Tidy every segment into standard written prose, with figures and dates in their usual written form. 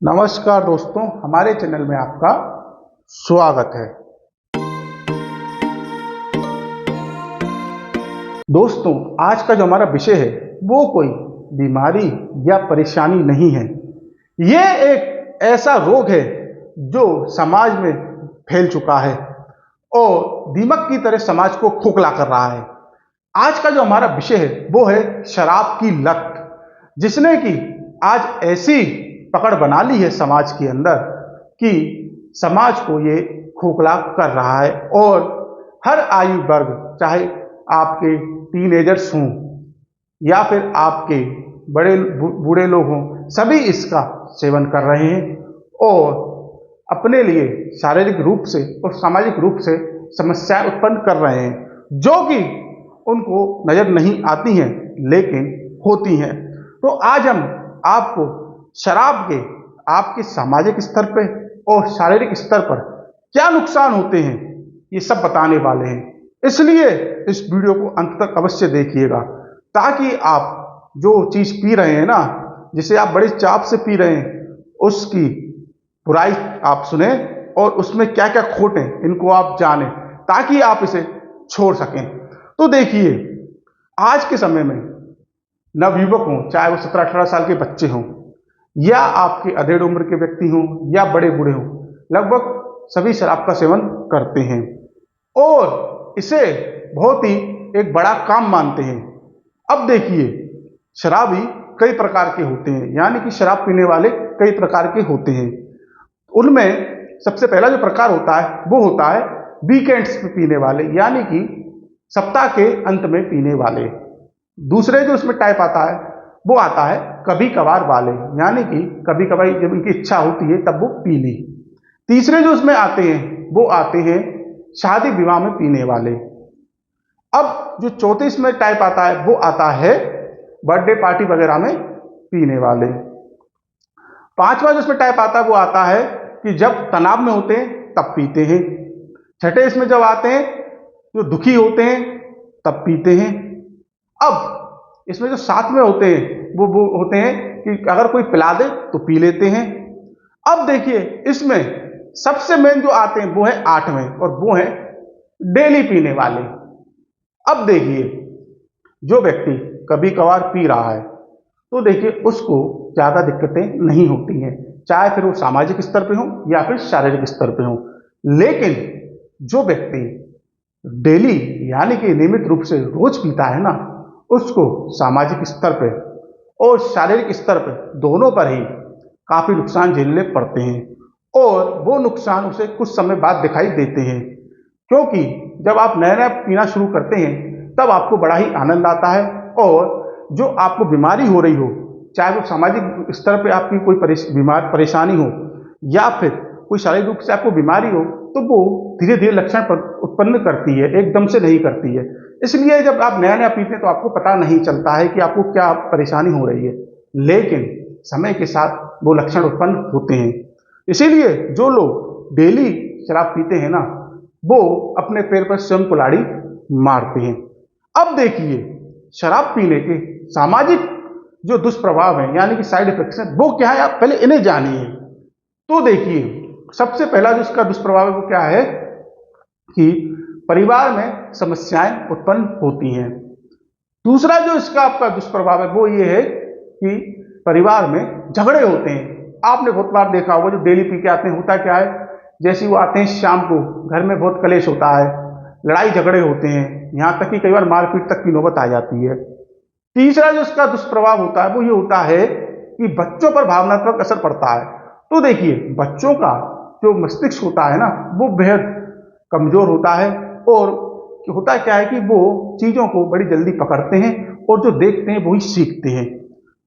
नमस्कार दोस्तों, हमारे चैनल में आपका स्वागत है। दोस्तों, आज का जो हमारा विषय है वो कोई बीमारी या परेशानी नहीं है। ये एक ऐसा रोग है जो समाज में फैल चुका है और दीमक की तरह समाज को खोखला कर रहा है। आज का जो हमारा विषय है वो है शराब की लत, जिसने कि आज ऐसी पकड़ बना ली है समाज के अंदर कि समाज को ये खोखला कर रहा है। और हर आयु वर्ग, चाहे आपके टीनेजर्स हों या फिर आपके बड़े बूढ़े लोग हों, सभी इसका सेवन कर रहे हैं और अपने लिए शारीरिक रूप से और सामाजिक रूप से समस्याएं उत्पन्न कर रहे हैं, जो कि उनको नजर नहीं आती हैं लेकिन होती हैं। तो आज हम आपको शराब के आपके सामाजिक स्तर पर और शारीरिक स्तर पर क्या नुकसान होते हैं ये सब बताने वाले हैं। इसलिए इस वीडियो को अंत तक अवश्य देखिएगा, ताकि आप जो चीज पी रहे हैं ना, जिसे आप बड़ी चाप से पी रहे हैं, उसकी बुराई आप सुने और उसमें क्या क्या खोट हैं इनको आप जानें, ताकि आप इसे छोड़ सकें। तो देखिए, आज के समय में नवयुवक हों, चाहे वो 17-18 साल के बच्चे हों या आपके अधेड़ उम्र के व्यक्ति हों या बड़े बूढ़े हों, लगभग सभी शराब का सेवन करते हैं और इसे बहुत ही एक बड़ा काम मानते हैं। अब देखिए, शराबी कई प्रकार के होते हैं, यानी कि शराब पीने वाले कई प्रकार के होते हैं। उनमें सबसे पहला जो प्रकार होता है वो होता है वीकेंड्स पे पीने वाले, यानी कि सप्ताह के अंत में पीने वाले। दूसरे जो इसमें टाइप आता है वो आता है कभी कभार वाले, यानी कि कभी कभार जब उनकी इच्छा होती है तब वो पी ली। तीसरे जो इसमें आते हैं वो आते हैं शादी विवाह में पीने वाले। अब जो चौथे इसमें टाइप आता है वो आता है बर्थडे पार्टी वगैरह में पीने वाले। पांचवा जो इसमें टाइप आता है वो आता है कि जब तनाव में होते हैं तब पीते हैं। छठे इसमें जब आते हैं जो दुखी होते हैं तब पीते हैं। अब इसमें जो साथ में होते हैं वो होते हैं कि अगर कोई पिला दे तो पी लेते हैं। अब देखिए, इसमें सबसे मेन जो आते हैं वो है 8वें, और वो है डेली पीने वाले। अब देखिए, जो व्यक्ति कभी कभार पी रहा है तो देखिए उसको ज्यादा दिक्कतें नहीं होती हैं, चाहे फिर वो सामाजिक स्तर पे हो या फिर शारीरिक स्तर पे हो। लेकिन जो व्यक्ति डेली यानी कि नियमित रूप से रोज पीता है ना, उसको सामाजिक स्तर पे और शारीरिक स्तर पे दोनों पर ही काफी नुकसान झेलने पड़ते हैं और वो नुकसान उसे कुछ समय बाद दिखाई देते हैं। क्योंकि जब आप नया नया पीना शुरू करते हैं तब आपको बड़ा ही आनंद आता है, और जो आपको बीमारी हो रही हो, चाहे वो सामाजिक स्तर पे आपकी कोई परेशानी हो या फिर कोई शारीरिक रूप से आपको बीमारी हो, तो वो धीरे धीरे लक्षण उत्पन्न करती है, एकदम से नहीं करती है। इसलिए जब आप नया नया पीते हैं तो आपको पता नहीं चलता है कि आपको क्या परेशानी हो रही है, लेकिन समय के साथ वो लक्षण उत्पन्न होते हैं। इसीलिए जो लोग डेली शराब पीते हैं ना, वो अपने पैर पर स्वयं कुल्हाड़ी मारते हैं। अब देखिए, शराब पीने के सामाजिक जो दुष्प्रभाव हैं, यानी कि साइड इफेक्ट्स हैं, वो क्या है आप पहले इन्हें जानिए। तो देखिए, सबसे पहला जो इसका दुष्प्रभाव है वो क्या है कि परिवार में समस्याएं उत्पन्न होती हैं। दूसरा जो इसका आपका दुष्प्रभाव है वो ये है कि परिवार में झगड़े होते हैं। आपने बहुत बार देखा होगा, जो डेली पी के आते हैं, होता क्या है, जैसे वो आते हैं शाम को, घर में बहुत कलेश होता है, लड़ाई झगड़े होते हैं, यहाँ तक कि कई बार मारपीट तक की नौबत आ जाती है। तीसरा जो इसका दुष्प्रभाव होता है वो ये होता है कि बच्चों पर भावनात्मक असर पड़ता है। तो देखिए, बच्चों का जो मस्तिष्क होता है ना, वो बेहद कमजोर होता है, और होता क्या है कि वो चीजों को बड़ी जल्दी पकड़ते हैं और जो देखते हैं वही सीखते हैं।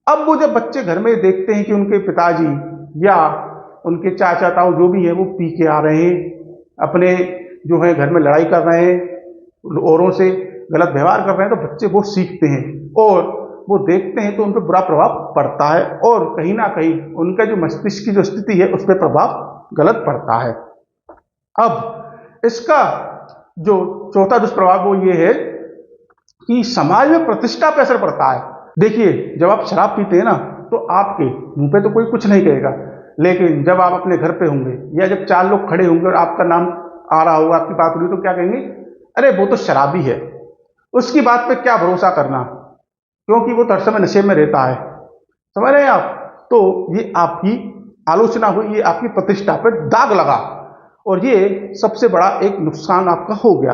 अब वो जब बच्चे घर में देखते हैं कि उनके पिताजी या उनके चाचा ताऊ जो भी है वो पी के आ रहे हैं, अपने जो है घर में लड़ाई कर रहे हैं, औरों से गलत व्यवहार कर रहे हैं, तो बच्चे वो सीखते हैं और वो देखते हैं तो उन पर बुरा प्रभाव पड़ता है, और कहीं ना कहीं उनका जो मस्तिष्क की जो स्थिति है उस पर प्रभाव गलत पड़ता है। अब इसका जो चौथा दुष्प्रभाव वो ये है कि समाज में प्रतिष्ठा पर असर पड़ता है। देखिए, जब आप शराब पीते हैं ना तो आपके मुंह पे तो कोई कुछ नहीं कहेगा, लेकिन जब आप अपने घर पे होंगे या जब 4 लोग खड़े होंगे और आपका नाम आ रहा होगा, आपकी बात हो रही, तो क्या कहेंगे? अरे वो तो शराबी है, उसकी बात पे क्या भरोसा करना, क्योंकि वो तो हर समय नशे में रहता है। समझ रहे हैं आप? तो ये आपकी आलोचना हुई, ये आपकी प्रतिष्ठा पर दाग लगा, और ये सबसे बड़ा एक नुकसान आपका हो गया।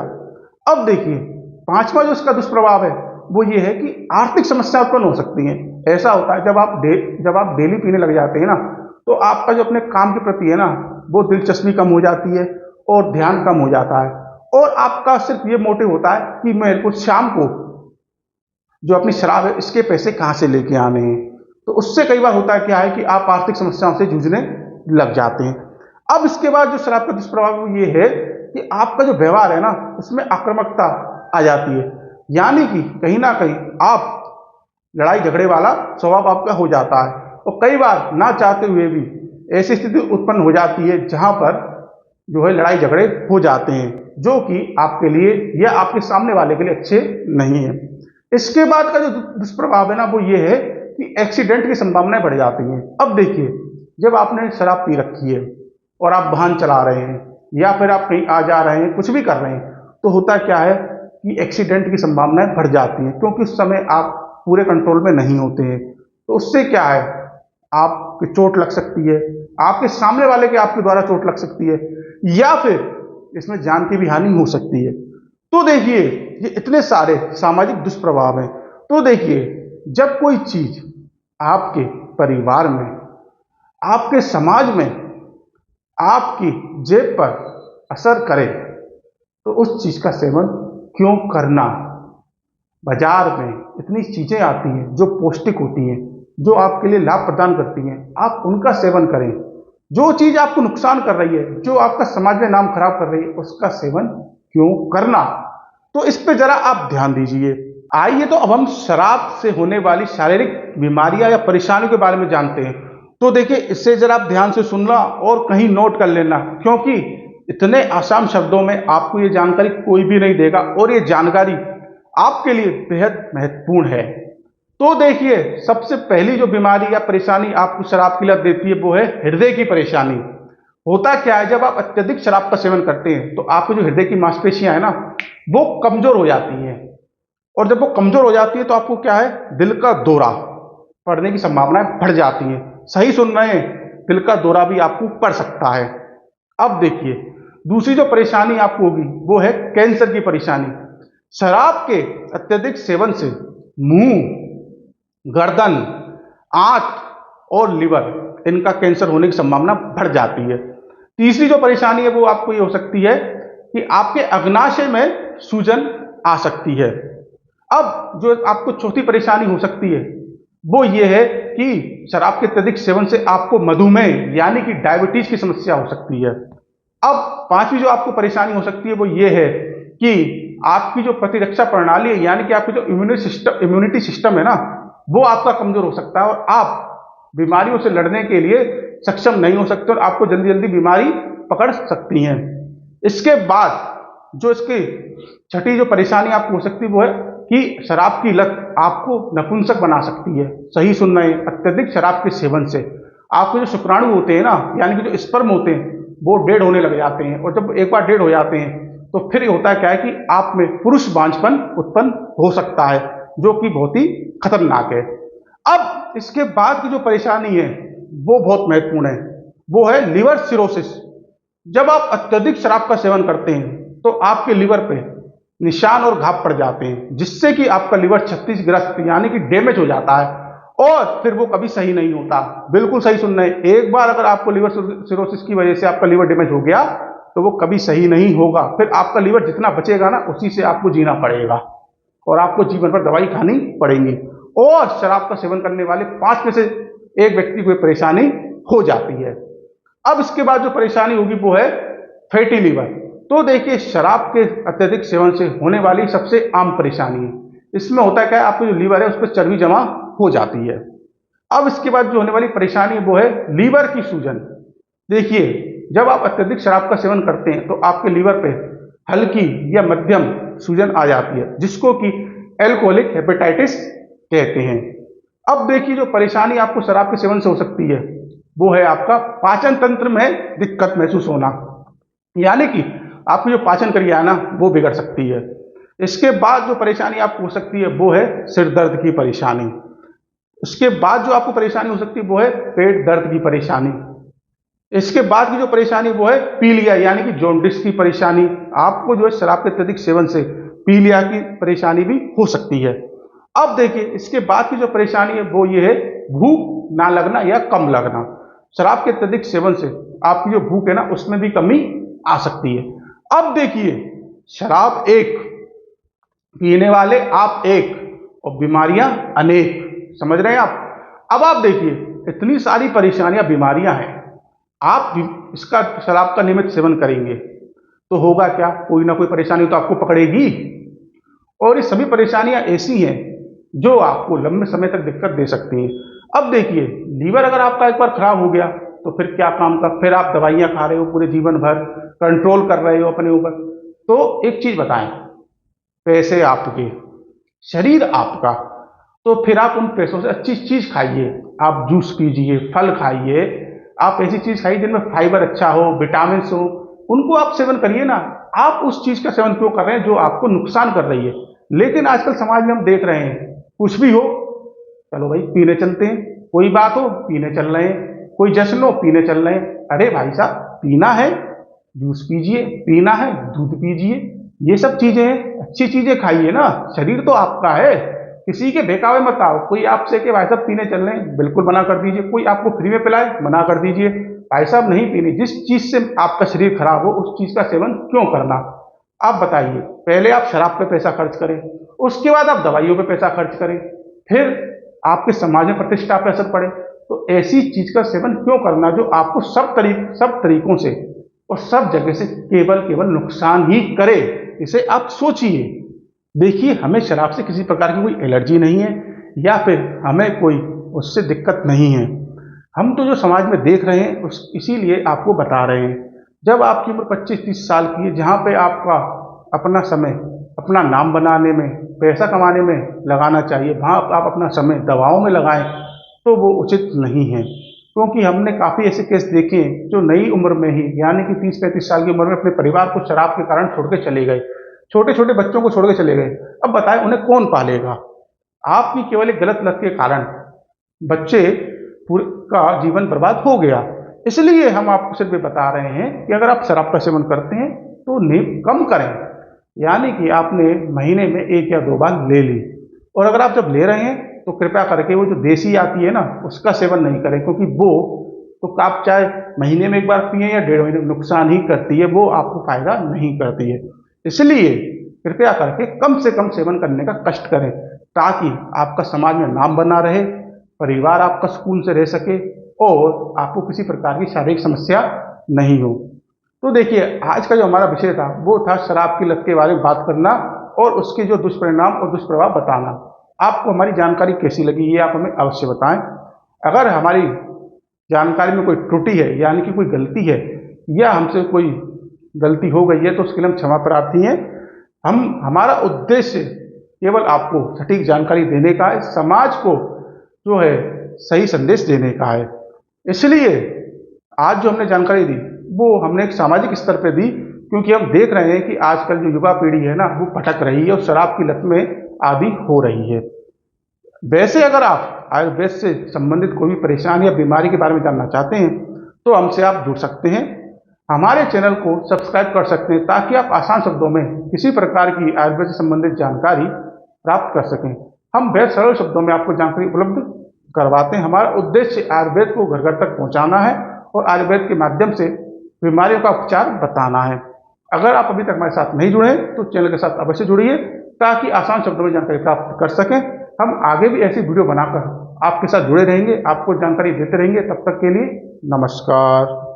अब देखिए, पांचवा जो इसका दुष्प्रभाव है वो ये है कि आर्थिक समस्या उत्पन्न हो सकती है। ऐसा होता है जब आप डेली पीने लग जाते हैं ना, तो आपका जो अपने काम के प्रति है ना, वो दिलचस्पी कम हो जाती है और ध्यान कम हो जाता है, और आपका सिर्फ ये मोटिव होता है कि मेरे को शाम को जो अपनी शराब है इसके पैसे कहाँ से लेके आने हैं। तो उससे कई बार होता है क्या है कि आप आर्थिक समस्याओं से जूझने लग जाते हैं। अब इसके बाद जो शराब का दुष्प्रभाव ये है कि आपका जो व्यवहार है ना, उसमें आक्रामकता आ जाती है, यानी कि कहीं ना कहीं आप लड़ाई झगड़े वाला स्वभाव आपका हो जाता है, और कई बार ना चाहते हुए भी ऐसी स्थिति उत्पन्न हो जाती है जहां पर जो है लड़ाई झगड़े हो जाते हैं, जो कि आपके लिए या आपके सामने वाले के लिए अच्छे नहीं है। इसके बाद का जो दुष्प्रभाव है ना, वो ये है कि एक्सीडेंट की संभावनाएं बढ़ जाती हैं। अब देखिए, जब आपने शराब पी रखी है और आप वाहन चला रहे हैं या फिर आप कहीं आ जा रहे हैं, कुछ भी कर रहे हैं, तो होता क्या है कि एक्सीडेंट की संभावनाएं बढ़ जाती हैं, क्योंकि उस समय आप पूरे कंट्रोल में नहीं होते हैं। तो उससे क्या है, आपकी चोट लग सकती है, आपके सामने वाले के आपके द्वारा चोट लग सकती है, या फिर इसमें जान की भी हानि हो सकती है। तो देखिए, ये इतने सारे सामाजिक दुष्प्रभाव हैं। तो देखिए, जब कोई चीज आपके परिवार में, आपके समाज में, आपकी जेब पर असर करे, तो उस चीज का सेवन क्यों करना? बाजार में इतनी चीजें आती हैं जो पौष्टिक होती हैं, जो आपके लिए लाभ प्रदान करती हैं, आप उनका सेवन करें। जो चीज आपको नुकसान कर रही है, जो आपका समाज में नाम खराब कर रही है, उसका सेवन क्यों करना? तो इस पे जरा आप ध्यान दीजिए। आइए तो अब हम शराब से होने वाली शारीरिक बीमारियां या परेशानियों के बारे में जानते हैं। तो देखिए, इससे जरा आप ध्यान से सुनना और कहीं नोट कर लेना, क्योंकि इतने आसान शब्दों में आपको ये जानकारी कोई भी नहीं देगा, और ये जानकारी आपके लिए बेहद महत्वपूर्ण है। तो देखिए, सबसे पहली जो बीमारी या परेशानी आपको शराब की लत देती है वो है हृदय की परेशानी। होता क्या है, जब आप अत्यधिक शराब का सेवन करते हैं तो आपकी जो हृदय की मांसपेशियां है ना, वो कमजोर हो जाती हैं, और जब वो कमजोर हो जाती है तो आपको क्या है, दिल का दौरा पड़ने की संभावनाएं बढ़ जाती हैं। सही सुन रहे हैं, दिल का दौरा भी आपको पड़ सकता है। अब देखिए, दूसरी जो परेशानी आपको होगी वो है कैंसर की परेशानी। शराब के अत्यधिक सेवन से मुंह, गर्दन, आंत और लिवर, इनका कैंसर होने की संभावना बढ़ जाती है। तीसरी जो परेशानी है वो आपको ये हो सकती है कि आपके अग्नाशय में सूजन आ सकती है। अब जो आपको चौथी परेशानी हो सकती है वो ये है कि शराब के अत्यधिक सेवन से आपको मधुमेह यानी कि डायबिटीज की समस्या हो सकती है। अब पांचवी जो आपको परेशानी हो सकती है वो ये है कि आपकी जो प्रतिरक्षा प्रणाली है, यानी कि आपकी जो इम्यूनिटी सिस्टम है ना, वो आपका कमजोर हो सकता है, और आप बीमारियों से लड़ने के लिए सक्षम नहीं हो सकते, और आपको जल्दी जल्दी बीमारी पकड़ सकती हैं। इसके बाद जो इसकी छठी जो परेशानी आपको हो सकती है वो है कि शराब की लत आपको नपुंसक बना सकती है। सही सुन रहे हैं, अत्यधिक शराब के सेवन से आपके जो शुक्राणु होते हैं ना, यानी कि जो स्पर्म होते हैं, वो डेड होने लग जाते हैं, और जब एक बार डेड हो जाते हैं तो फिर होता क्या है कि आप में पुरुष बांझपन उत्पन्न हो सकता है, जो कि बहुत ही खतरनाक है। अब इसके बाद की जो परेशानी है वो बहुत महत्वपूर्ण है, वो है लिवर सिरोसिस। जब आप अत्यधिक शराब का सेवन करते हैं तो आपके लिवर पे निशान और घाव पड़ जाते हैं, जिससे कि आपका लिवर क्षतिग्रस्त यानी कि डैमेज हो जाता है, और फिर वो कभी सही नहीं होता। बिल्कुल सही सुन रहे हैं, एक बार अगर आपको लिवर सिरोसिस की वजह से आपका लिवर डैमेज हो गया तो वो कभी सही नहीं होगा। फिर आपका लिवर जितना बचेगा ना, उसी से आपको जीना पड़ेगा, और आपको जीवन भर दवाई खानी पड़ेगी। और शराब का सेवन करने वाले 5 में से एक व्यक्ति को परेशानी हो जाती है। अब इसके बाद जो परेशानी होगी वो है फैटी लिवर। तो देखिए, शराब के अत्यधिक सेवन से होने वाली सबसे आम परेशानी है। इसमें होता क्या है, आपको जो लीवर है उस पर चर्बी जमा हो जाती है। अब इसके बाद जो होने वाली परेशानी वो है लीवर की सूजन। देखिए, जब आप अत्यधिक शराब का सेवन करते हैं तो आपके लीवर पे हल्की या मध्यम सूजन आ जाती है, जिसको कि एल्कोहलिक हेपेटाइटिस कहते हैं। अब देखिए, जो परेशानी आपको शराब के सेवन से हो सकती है वो है आपका पाचन तंत्र में दिक्कत महसूस होना, यानी कि आपकी जो पाचन क्रिया है ना वो बिगड़ सकती है। इसके बाद जो परेशानी आपको हो सकती है वो है सिर दर्द की परेशानी। इसके बाद जो आपको परेशानी हो सकती है वो है पेट दर्द की परेशानी। इसके बाद की जो परेशानी वो है पीलिया यानी कि जॉन्डिस की परेशानी। आपको जो है शराब के अत्यधिक सेवन से पीलिया की परेशानी भी हो सकती है। अब देखिए इसके बाद की जो परेशानी है वो ये है भूख ना लगना या कम लगना। शराब के अत्यधिक सेवन से आपकी जो भूख है ना उसमें भी कमी आ सकती है। अब देखिए शराब एक, पीने वाले आप एक और बीमारियां अनेक, समझ रहे हैं आप। अब आप देखिए इतनी सारी परेशानियां बीमारियां हैं, आप इसका शराब का नियमित सेवन करेंगे तो होगा क्या, कोई ना कोई परेशानी तो आपको पकड़ेगी। और ये सभी परेशानियां ऐसी हैं जो आपको लंबे समय तक दिक्कत दे सकती हैं। अब देखिए लीवर अगर आपका एक बार खराब हो गया तो फिर क्या काम का, फिर आप दवाइयां खा रहे हो पूरे जीवन भर, कंट्रोल कर रहे हो अपने ऊपर। तो एक चीज बताएं, पैसे आपके, शरीर आपका, तो फिर आप उन पैसों से अच्छी चीज खाइए। आप जूस पीजिए, फल खाइए, आप ऐसी चीज खाइए जिनमें फाइबर अच्छा हो, विटामिन हो, उनको आप सेवन करिए ना। आप उस चीज का सेवन क्यों कर रहे हैं जो आपको नुकसान कर रही है। लेकिन आजकल समाज में हम देख रहे हैं कुछ भी हो चलो भाई पीने चलते हैं, कोई बात हो पीने चल रहे हैं, कोई जश्न हो पीने चल रहे हैं। अरे भाई साहब पीना है जूस पीजिए, पीना है दूध पीजिए, ये सब चीजें अच्छी चीजें खाइए ना, शरीर तो आपका है। किसी के बहकावे मत आओ। कोई आपसे कि भाई साहब पीने चल रहे हैं, बिल्कुल मना कर दीजिए। कोई आपको फ्री में पिलाए, मना कर दीजिए भाई साहब नहीं पीनी। जिस चीज से आपका शरीर खराब हो उस चीज का सेवन क्यों करना। आप बताइए, पहले आप शराब पे पैसा खर्च करें, उसके बाद आप दवाइयों पे पैसा खर्च करें, फिर आपके समाज में प्रतिष्ठा पे असर पड़े। तो ऐसी चीज का सेवन क्यों करना जो आपको सब तरीकों से और सब जगह से केवल नुकसान ही करे। इसे आप सोचिए। देखिए हमें शराब से किसी प्रकार की कोई एलर्जी नहीं है या फिर हमें कोई उससे दिक्कत नहीं है। हम तो जो समाज में देख रहे हैं उस इसीलिए आपको बता रहे हैं। जब आपकी उम्र 25-30 साल की है, जहाँ पे आपका अपना समय अपना नाम बनाने में, पैसा कमाने में लगाना चाहिए, वहाँ आप अपना समय दवाओं में लगाएं तो वो उचित नहीं है। क्योंकि हमने काफ़ी ऐसे केस देखे हैं जो नई उम्र में ही यानी कि 30-35 साल की उम्र में अपने परिवार को शराब के कारण छोड़ के चले गए, छोटे छोटे बच्चों को छोड़ के चले गए। अब बताएं उन्हें कौन पालेगा। आपकी केवल एक गलत लत के कारण बच्चे पूरे का जीवन बर्बाद हो गया। इसलिए हम आपको सिर्फ ये बता रहे हैं कि अगर आप शराब का सेवन करते हैं तो कम करें, यानी कि आपने महीने में 1 या 2 बार ले ली। और अगर आप जब ले रहे हैं तो कृपया करके वो जो देसी आती है ना उसका सेवन नहीं करें, क्योंकि वो तो आप चाहे महीने में 1 बार पिए या 1.5 महीने में नुकसान ही करती है, वो आपको फायदा नहीं करती है। इसलिए कृपया करके कम से कम सेवन करने का कष्ट करें ताकि आपका समाज में नाम बना रहे, परिवार आपका सुकून से रह सके और आपको किसी प्रकार की शारीरिक समस्या नहीं हो। तो देखिए आज का जो हमारा विषय था वो था शराब की लत के बारे में बात करना और उसके जो दुष्परिणाम और दुष्प्रभाव बताना। आपको हमारी जानकारी कैसी लगी ये आप हमें अवश्य बताएं। अगर हमारी जानकारी में कोई त्रुटि है यानी कि कोई गलती है या हमसे कोई गलती हो गई है तो उसके लिए हम क्षमा प्रार्थी हैं। हमारा उद्देश्य केवल आपको सटीक जानकारी देने का है, समाज को जो है सही संदेश देने का है। इसलिए आज जो हमने जानकारी दी वो हमने एक सामाजिक स्तर पर दी, क्योंकि हम देख रहे हैं कि आजकल जो युवा पीढ़ी है ना वो भटक रही है और शराब की लत में आदी हो रही है। वैसे अगर आप आयुर्वेद से संबंधित कोई भी परेशानी या बीमारी के बारे में जानना चाहते हैं तो हमसे आप जुड़ सकते हैं, हमारे चैनल को सब्सक्राइब कर सकते हैं ताकि आप आसान शब्दों में किसी प्रकार की आयुर्वेद से संबंधित जानकारी प्राप्त कर सकें। हम बेहद सरल शब्दों में आपको जानकारी उपलब्ध करवाते हैं। हमारा उद्देश्य आयुर्वेद को घर घर तक पहुंचाना है और आयुर्वेद के माध्यम से बीमारियों का उपचार बताना है। अगर आप अभी तक हमारे साथ नहीं जुड़े तो चैनल के साथ अवश्य जुड़िए ताकि आसान शब्दों में जानकारी प्राप्त कर सकें। हम आगे भी ऐसी वीडियो बनाकर आपके साथ जुड़े रहेंगे, आपको जानकारी देते रहेंगे। तब तक के लिए नमस्कार।